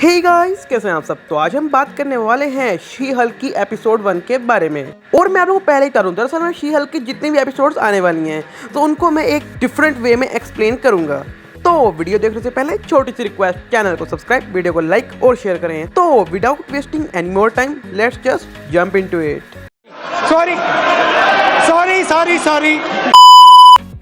Hey guys, कैसे हैं आप सब। तो आज हम बात करने वाले हैं शी हल्क की एपिसोड 1 के बारे में। और मैं आप लोगों को पहले ही बता दूं, दरअसल मैं शी हल्क की जितनी भी एपिसोड्स आने वाली हैं तो उनको मैं एक डिफरेंट वे में एक्सप्लेन करूंगा। तो वीडियो देखने से पहले छोटी सी रिक्वेस्ट, चैनल को सब्सक्राइब, वीडियो को लाइक और शेयर करें। तो without wasting any more time, let's just jump into it. Sorry.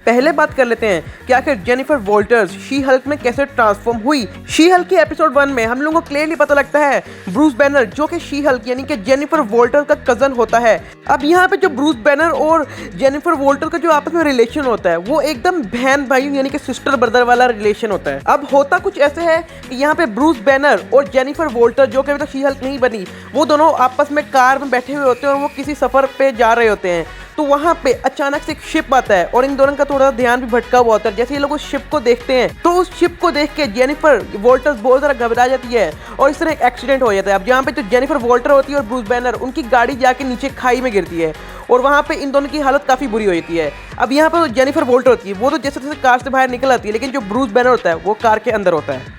पहले बात कर लेते हैं कि आखिर जेनिफर वॉल्टर्स शी हल्क में कैसे ट्रांसफॉर्म हुई। शी हल्क की एपिसोड 1 में हम लोगों को क्लियरली पता लगता है ब्रूस बैनर जो कि शी हल्क यानी कि जेनिफर वॉल्टर का कजन होता है। अब यहाँ पे जो ब्रूस बैनर और जेनिफर वॉल्टर का जो आपस में रिलेशन होता है वो एकदम बहन भाई यानी कि सिस्टर ब्रदर वाला रिलेशन होता है। अब होता कुछ ऐसे है कि यहाँ पे ब्रूस बैनर और जेनिफर वॉल्टर जो कि अभी तक शी हल्क नहीं बनी, वो दोनों आपस में कार में बैठे हुए होते हैं और वो किसी सफर पे जा रहे होते हैं। तो वहाँ पे अचानक से एक शिप आता है और इन दोनों का थोड़ा ध्यान भी भटका हुआ होता है। जैसे ये लोग उस शिप को देखते हैं तो उस शिप को देख के जेनिफर वॉल्टर्स बहुत ज़्यादा घबरा जाती है और इस तरह एक एक्सीडेंट हो जाता है। अब जहाँ पे जो जेनिफर वॉल्टर होती है और ब्रूस बैनर, उनकी गाड़ी जाके नीचे खाई में गिरती है और वहाँ पे इन दोनों की हालत काफ़ी बुरी हो जाती है। अब यहाँ पर जेनिफर वॉल्टर होती है वो तो जैसे जैसे कार से बाहर निकल आती है, लेकिन जो ब्रूस बैनर होता है वो कार के अंदर होता है।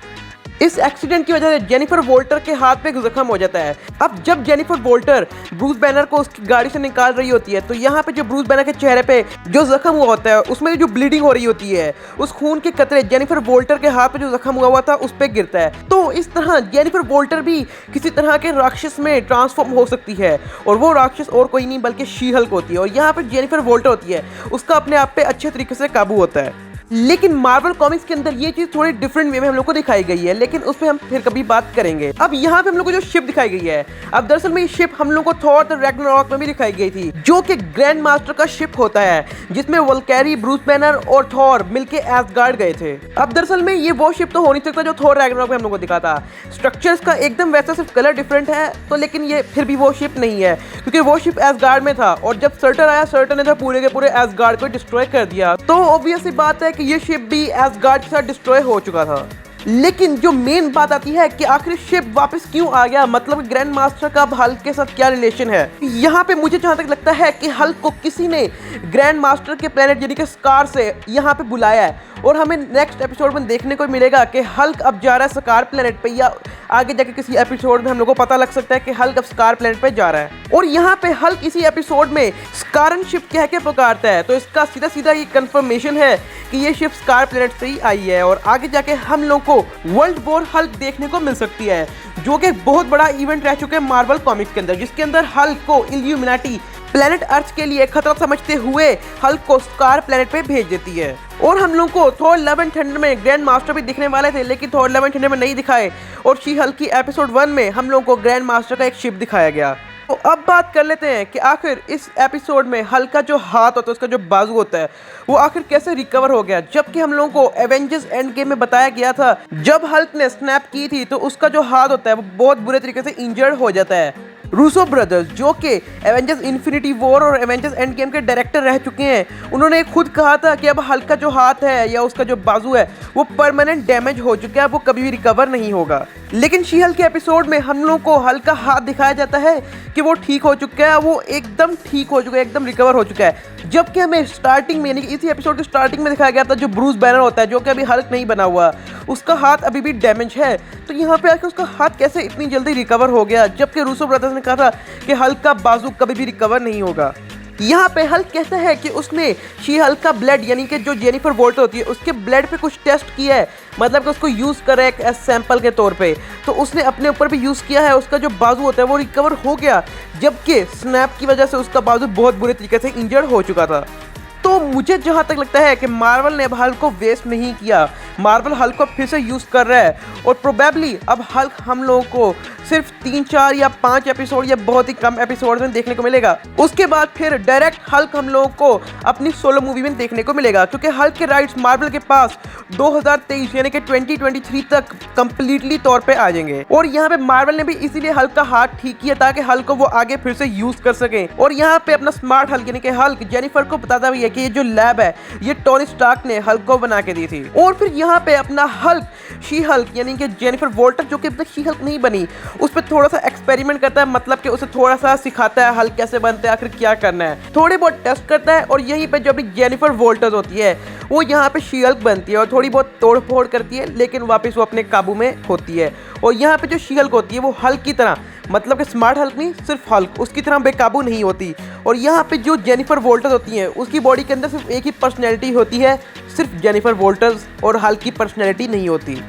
इस एक्सीडेंट की वजह से जेनिफर वॉल्टर के हाथ पे एक जख्म हो जाता है। अब जब जेनिफर वॉल्टर ब्रूस बैनर को उसकी गाड़ी से निकाल रही होती है तो यहाँ पे जो ब्रूस बैनर के चेहरे पे जो जख्म हुआ होता है उसमें जो ब्लीडिंग हो रही होती है, उस खून के कतरे जेनिफर वॉल्टर के हाथ पे जो जख्म हुआ था उस पर गिरता है। तो इस तरह जेनिफर वॉल्टर भी किसी तरह के राक्षस में ट्रांसफॉर्म हो सकती है और वो राक्षस और कोई नहीं बल्कि शी हल्क होती है। और यहाँ पे जेनिफर वॉल्टर होती है उसका अपने आप पे अच्छे तरीके से काबू होता है। लेकिन मार्वल कॉमिक्स के अंदर ये चीज थोड़ी डिफरेंट वे में हम लोग को दिखाई गई है, लेकिन उस पर हम फिर कभी बात करेंगे। अब यहाँ पे हम लोग को जो शिप दिखाई गई है, अब दरअसल में ये शिप हम लोग को थॉर द रैग्नारॉक में भी दिखाई गई थी जो कि ग्रैंड मास्टर का शिप होता है जिसमें वल्कैरी, ब्रूस बैनर और थॉर मिलके एसगार्ड गए थे। अब दरअसल में ये वो शिप तो हो नहीं सकता जो थॉर रैग्नारॉक में हम लोग को दिखा था। स्ट्रक्चर का एकदम वैसा, सिर्फ कलर डिफरेंट है तो, लेकिन ये फिर भी वो शिप नहीं है क्योंकि वो शिप एसगार्ड में था और जब सर्टर आया, सर्टर ने तो पूरे के पूरे एसगार्ड को डिस्ट्रॉय कर दिया। तो ऑब्वियस सी बात है कि ये शिप भी एसगार्ड के साथ डिस्ट्रॉय हो चुका था। लेकिन जो मेन बात आती है कि आखिर शिप वापस क्यों आ गया, मतलब ग्रैंड मास्टर का अब हल्क के साथ क्या रिलेशन है। यहाँ पे मुझे जहाँ तक लगता है कि हल्क को किसी ने ग्रैंड मास्टर के प्लेनेट यानी कि स्कार से यहाँ पे बुलाया है और हमें नेक्स्ट एपिसोड में देखने को मिलेगा कि हल्क अब जा रहा है स्कार प्लेनेट पे, या आगे जाके किसी एपिसोड में हम लोग को पता लग सकता है कि हल्क अब स्कार प्लेनेट पे जा रहा है। और यहाँ पे हल्क इसी एपिसोड में स्कारन शिप कह के पुकारता है, तो इसका सीधा सीधा ये कंफर्मेशन है कि ये शिप स्कार प्लेनेट से ही आई है और आगे जाके हम लोग को वर्ल्ड वॉर हल्क देखने को मिल सकती है जो कि बहुत बड़ा इवेंट रह चुके हैं मार्वल कॉमिक्स के अंदर, जिसके अंदर हल्क को इल्यूमिनाटी प्लेनेट अर्थ के लिए खतरा समझते हुए हल्क को स्कार प्लेनेट पे भेज देती है। और हम लोग को थॉर लव एंड थंडर में ग्रैंड मास्टर भी दिखने वाले थे, लेकिन थॉर लव एंड थंडर में नहीं दिखाए और शी हल्क की एपिसोड 1 में हम लोग को ग्रैंड मास्टर का एक शिप दिखाया गया। तो अब बात कर लेते हैं कि आखिर इस एपिसोड में हल्क का जो हाथ होता है, उसका जो बाजू होता है, वो आखिर कैसे रिकवर हो गया। जबकि हम लोगों को एवेंजर्स एंड गेम में बताया गया था जब हल्क ने स्नैप की थी तो उसका जो हाथ होता है वो बहुत बुरे तरीके से इंजर्ड हो जाता है। रूसो ब्रदर्स जो कि एवेंजर्स इन्फिनिटी वॉर और एवेंजर्स एंड गेम के डायरेक्टर रह चुके हैं, उन्होंने खुद कहा था कि अब हल्क का जो हाथ है या उसका जो बाजू है वो परमानेंट डैमेज हो चुका है, वो कभी भी रिकवर नहीं होगा। लेकिन शी हल्क के एपिसोड में हम लोगों को हल्क का हाथ दिखाया जाता है कि वो ठीक हो चुका है, वो एकदम ठीक हो चुका है, एकदम रिकवर हो चुका है। जबकि हमें स्टार्टिंग में यानी कि इसी एपिसोड की स्टार्टिंग में दिखाया गया था जो ब्रूस बैनर होता है जो कि अभी हल्क नहीं बना हुआ, उसका हाथ अभी भी डैमेज है। तो यहाँ पे आके उसका हाथ कैसे इतनी जल्दी रिकवर हो गया, जबकि रूसो ब्रदर्स ने कहा था कि हल्क का बाजू कभी भी रिकवर नहीं होगा। यहाँ पे हल्क कहता है कि उसने शी हल्क का ब्लड यानी कि जो जेनिफर वॉल्टर होती है उसके ब्लड पे कुछ टेस्ट किया है, मतलब कि उसको यूज़ करा है एक सैंपल के तौर पे, तो उसने अपने ऊपर भी यूज़ किया है, उसका जो बाजू होता है वो रिकवर हो गया, जबकि स्नैप की वजह से उसका बाजू बहुत बुरे तरीके से इंजर्ड हो चुका था। तो मुझे जहाँ तक लगता है कि मार्वल ने अब हल्क को वेस्ट नहीं किया, मार्वल हल्क को फिर से यूज़ कर रहा है और प्रोबेबली अब हल्क हम लोगों को सिर्फ 3, 4 या 5 एपिसोड या बहुत ही कम एपिसोड में देखने को मिलेगा। उसके बाद फिर डायरेक्ट हल्क हम लोगों को अपनी सोलो मूवी में देखने को मिलेगा, क्योंकि हल्क के राइट्स मार्वल के पास 2023 यानी कि 2023 तक कंप्लीटली तौर पे आ जाएंगे। और यहाँ पे मार्वल ने भी इसीलिए हल्क का हाथ ठीक किया ताकि हल्क को वो आगे फिर से यूज कर सके। और यहाँ पे अपना स्मार्ट हल्क यानी कि हल्क जेनिफर को बताता भी है कि ये जो लैब है ये टोनी स्टार्क ने हल्क को बना के दी थी। और फिर यहाँ यहाँ पे अपना हल्क शी हल्क यानी कि जेनिफर वॉल्टर जो कि अब तक शी हल्क नहीं बनी, उस पर थोड़ा सा एक्सपेरिमेंट करता है, मतलब कि उसे थोड़ा सा सिखाता है हल्क कैसे बनते हैं, आखिर क्या करना है, थोड़े बहुत टेस्ट करता है। और यहीं पे जो अपनी जेनिफर वॉल्टर्स होती है वो यहाँ पे शी हल्क बनती है और थोड़ी बहुत तोड़ फोड़ करती है, लेकिन वापस वो अपने काबू में होती है। और यहाँ पे जो शी हल्क होती है वो हल्क की तरह, मतलब कि स्मार्ट हल्क नहीं, सिर्फ हल्क, उसकी तरह बेकाबू नहीं होती। और यहाँ पे जो जेनिफर वॉल्टर्स होती हैं उसकी बॉडी के अंदर सिर्फ एक ही पर्सनैलिटी होती है, सिर्फ जेनिफर वॉल्टर्स, और हल्क की पर्सनैलिटी नहीं होती।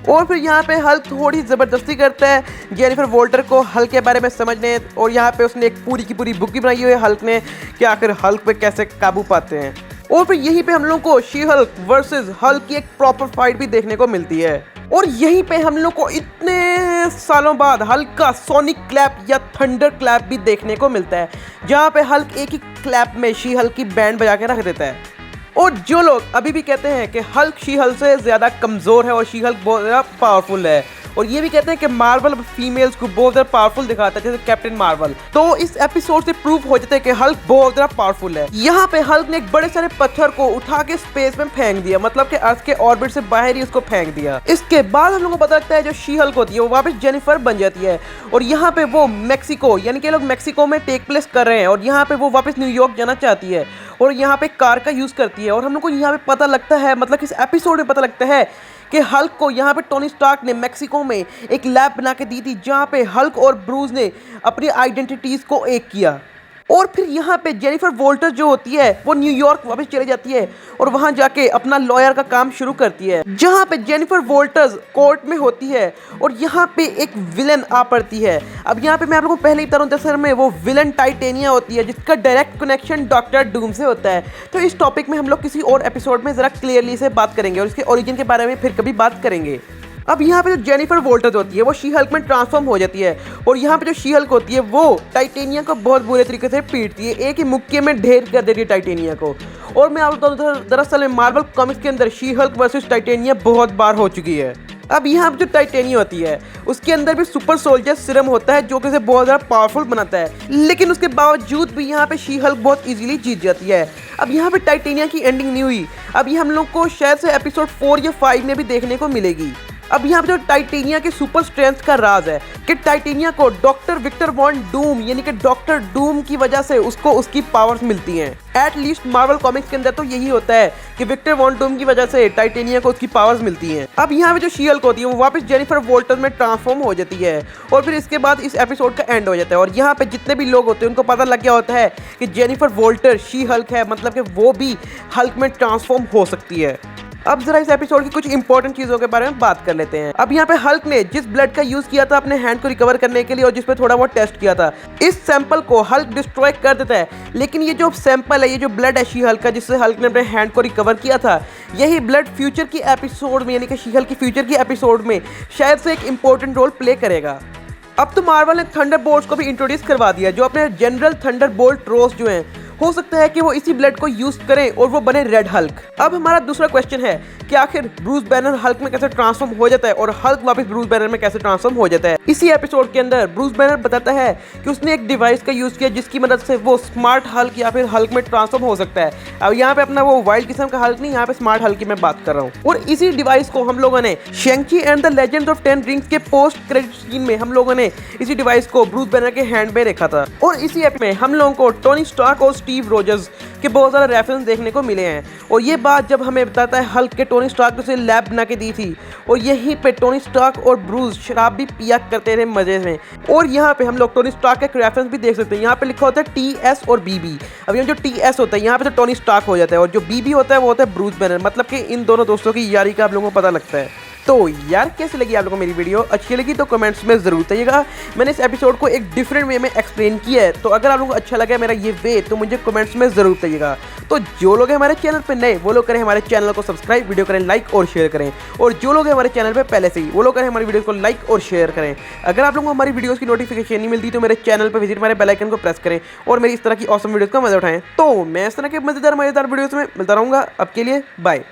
और फिर यहाँ पे हल्क थोड़ी ज़बरदस्ती करता है जेनिफर वॉल्टर को हल्क के बारे में समझने, और यहाँ पे उसने एक पूरी की पूरी बुक भी बनाई हुई है हल्क ने कि आखिर हल्क पे कैसे काबू पाते हैं। और फिर यहीं पे हम लोगों को शी हल्क वर्सेस हल्क की एक प्रॉपर फाइट भी देखने को मिलती है। और यहीं पे हम लोग को इतने सालों बाद हल्क का सोनिक क्लैप या थंडर क्लैप भी देखने को मिलता है, जहाँ पे हल्क एक ही क्लैप में शी हल्क की बैंड बजा के रख देता है। और जो लोग अभी भी कहते हैं कि हल्क शी हल्क से ज़्यादा कमज़ोर है और शी हल्क बहुत ज़्यादा पावरफुल है, और ये भी कहते हैं कि मार्वल फीमेल्स को बहुत ज़्यादा पावरफुल दिखाता है, जैसे कैप्टन मार्वल, तो इस एपिसोड से प्रूव हो जाता है कि हल्क बहुत ज़्यादा पावरफुल है। यहाँ पे हल्क ने एक बड़े सारे पत्थर को उठा के स्पेस में फेंक दिया, मतलब कि अर्थ के ऑर्बिट से बाहर ही उसको फेंक दिया। इसके बाद हम लोगों को पता लगता है जो शी हल्क होती है वो वापस जेनिफर बन जाती है, और यहाँ पे वो मैक्सिको यानी कि लोग मैक्सिको में टेक प्लेस कर रहे हैं, और यहाँ पे वो वापस न्यूयॉर्क जाना चाहती है और यहाँ पे कार का यूज़ करती है। और हम लोग को यहाँ पे पता लगता है, मतलब कि इस एपिसोड में पता लगता है कि हल्क को यहाँ पे टोनी स्टार्क ने मैक्सिको में एक लैब बना के दी थी, जहाँ पे हल्क और ब्रूस ने अपनी आइडेंटिटीज़ को एक किया। और फिर यहाँ पे जेनिफर वॉल्टर जो होती है वो न्यूयॉर्क वापस चली जाती है और वहाँ जाके अपना लॉयर का काम शुरू करती है, जहाँ पे जेनिफर वॉल्टर्स कोर्ट में होती है और यहाँ पे एक विलन आ पड़ती है। अब यहाँ पे मैं आप लोगों को पहले ही बता रहा हूँ, दरअसल में वो विलन टाइटेनिया होती है, जिसका डायरेक्ट कनेक्शन डॉक्टर डूम से होता है। तो इस टॉपिक में हम लोग किसी और एपिसोड में ज़रा क्लियरली से बात करेंगे और इसके ओरिजिन के बारे में फिर कभी बात करेंगे। अब यहाँ पे जो जेनिफर वॉल्टर्स होती है वो शी हल्क में ट्रांसफॉर्म हो जाती है, और यहाँ पे जो शी हल्क होती है वो टाइटेनिया को बहुत बुरे तरीके से पीटती है, एक ही मुक्के में ढेर कर देती है टाइटेनिया को। और मैं आपको बताऊँ, दरअसल में मार्वल कॉमिक्स के अंदर शी हल्क वर्सेस टाइटेनिया बहुत बार हो चुकी है। अब यहाँ पे जो टाइटेनिया होती है उसके अंदर भी सुपर सोल्जर सीरम होता है जो कि उसे बहुत ज़्यादा पावरफुल बनाता है, लेकिन उसके बावजूद भी यहाँ पे शी हल्क बहुत इजीली जीत जाती है। अब यहाँ पे टाइटेनिया की एंडिंग नहीं हुई, अब ये हम लोग को शायद से एपिसोड 4 या 5 में भी देखने को मिलेगी। अब यहाँ पे जो टाइटेनिया के सुपर स्ट्रेंथ का राज है कि टाइटेनिया को डॉक्टर विक्टर वॉन डूम यानी कि डॉक्टर डूम की वजह से उसको उसकी पावर्स मिलती हैं। एट लीस्ट मार्वल कॉमिक्स के अंदर तो यही होता है कि विक्टर वॉन डूम की वजह से टाइटेनिया को उसकी पावर्स मिलती हैं। अब यहाँ पे जो शी हल्क होती है वो वापस जेनिफर वॉल्टर में ट्रांसफॉर्म हो जाती है, और फिर इसके बाद इस एपिसोड का एंड हो जाता है। और यहाँ पे जितने भी लोग होते हैं उनको पता लग गया होता है कि जेनिफर वॉल्टर शी हल्क है, मतलब कि वो भी हल्क में ट्रांसफॉर्म हो सकती है। अब जरा इस एपिसोड की कुछ इंपॉर्टेंट चीजों के बारे में बात कर लेते हैं। अब यहाँ पे हल्क ने जिस ब्लड का यूज किया था अपने हैंड को रिकवर करने के लिए और जिस पे थोड़ा बहुत टेस्ट किया था, इस सैंपल को हल्क डिस्ट्रॉय कर देता है, लेकिन ये जो सैंपल है, ये जो ब्लड है शी हल्क का जिससे हल्क ने अपने हैंड को रिकवर किया था, यही ब्लड फ्यूचर की एपिसोड में यानी कि शी हल्क की फ्यूचर की एपिसोड में शायद से एक इंपॉर्टेंट रोल प्ले करेगा। अब तो मार्वल ने थंडरबोल्ट्स को भी इंट्रोड्यूस करवा दिया, जो अपने जनरल थंडरबोल्ट रोज जो हैं, हो सकता है कि वो इसी ब्लड को यूज करें और वो बने रेड हल्क। अब हमारा दूसरा क्वेश्चन है कि आखिर ब्रूस बैनर हल्क में कैसे ट्रांसफॉर्म हो जाता है और हल्क वापस ब्रूस बैनर में कैसे ट्रांसफॉर्म हो जाता है। इसी एपिसोड के अंदर ब्रूस बैनर बताता है कि उसने एक डिवाइस का यूज किया जिसकी मदद से वो स्मार्ट हल्क या फिर हल्क में ट्रांसफॉर्म हो सकता है। अब यहाँ पे अपना वो वाइल्ड किस्म का हल्क नहीं, यहाँ पे स्मार्ट हल्क की मैं बात कर रहा हूँ। और इसी डिवाइस को हम लोगों ने Shang Chi and the legends of 10 rings के पोस्ट क्रेडिट सीन में हम लोगों ने इसी डिवाइस को ब्रूस बैनर के हैंड में देखा था। और इसी एप में हम लोगों को टोनी स्टार्क और स्टीव रोजर्स के बहुत सारे रेफरेंस देखने को मिले हैं। और ये बात जब हमें बताता है हल्क के टोनी स्टार्क ने उसे लैब बना के दी थी, और यहीं पे टोनी स्टार्क और ब्रूस शराब भी पिया करते थे मजे में। और यहाँ पे हम लोग टोनी स्टार्क का एक रेफरेंस भी देख सकते हैं, यहाँ पे लिखा होता है TS और BB। अब ये जो TS होता है यहाँ पे तो टोनी स्टार्क हो जाता है, और जो BB होता है वो होता है ब्रूस बैनर, मतलब कि इन दोनों दोस्तों की यारी का आप लोगों को पता लगता है। तो यार कैसी लगी आप लोगों को मेरी वीडियो? अच्छी लगी तो कमेंट्स में ज़रूर बताइएगा। मैंने इस एपिसोड को एक डिफरेंट वे में एक्सप्लेन किया है, तो अगर आप लोगों को अच्छा लगा मेरा ये वे तो मुझे कमेंट्स में ज़रूर बताइएगा। तो जो लोग हैं हमारे चैनल पे नए वो लोग करें हमारे चैनल को सब्सक्राइब, वीडियो करें लाइक और शेयर करें, और जो लोग हैं हमारे चैनल पे पहले से ही वो लोग करें हमारी वीडियो को लाइक और शेयर करें। अगर आप लोगों को हमारी वीडियोज़ की नोटिफिकेशन नहीं मिलती तो मेरे चैनल पर विजिट हमारे बेल आइकन को प्रेस करें और मेरी इस तरह की ऑसम वीडियोज़ का मजा उठाएं। तो मैं इस तरह के मज़ेदार वीडियोज़ में मिलता रहूँगा। अब के लिए बाय।